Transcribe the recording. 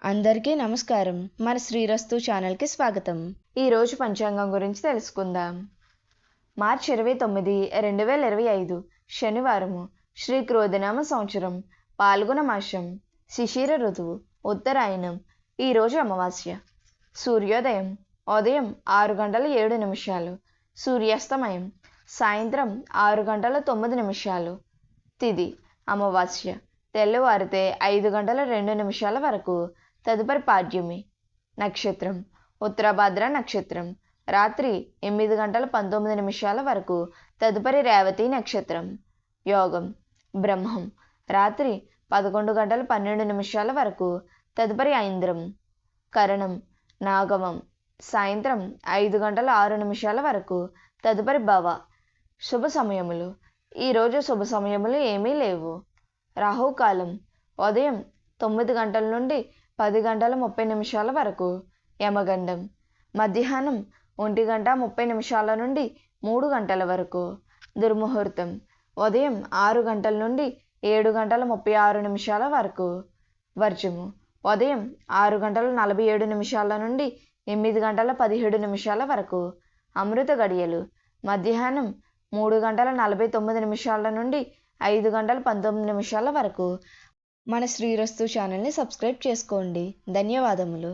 అందరికీ నమస్కారం. మన శ్రీరస్తు ఛానల్కి స్వాగతం. ఈరోజు పంచాంగం గురించి తెలుసుకుందాం. మార్చి 29, 2025 శనివారము, శ్రీ క్రోధనామ సంవత్సరం, పాల్గొన మాసం, శిశిర ఋతువు, ఉత్తరాయణం. ఈరోజు అమావాస్య. సూర్యోదయం ఉదయం 6:07, సూర్యాస్తమయం సాయంత్రం 6:09. తిథి అమావాస్య తెల్లవారితే 5:02 వరకు, తదుపరి పాడ్యమి. నక్షత్రం ఉత్తరాభాద్ర నక్షత్రం, రాత్రి 8:19 వరకు, తదుపరి రేవతి నక్షత్రం. యోగం బ్రహ్మం రాత్రి 11:12 వరకు, తదుపరి ఐంద్రం. కరణం నాగవం సాయంత్రం 5:06 వరకు, తదుపరి భవ. శుభ సమయములు. ఈరోజు శుభ సమయములు ఏమీ లేవు. రాహుకాలం ఉదయం 9 గంటల నుండి 10:30 వరకు, యమగండం మధ్యాహ్నం 1:30 నుండి 3 గంటల వరకు, దుర్ముహూర్తం ఉదయం 6 గంటల నుండి 7:36 వరకు, వర్జము ఉదయం 6:47 నుండి 8:17 వరకు, అమృత గడియలు మధ్యాహ్నం 3:49 నుండి 5:19 వరకు. మన శ్రీరస్తు ఛానల్ని సబ్స్క్రైబ్ చేసుకోండి. ధన్యవాదములు.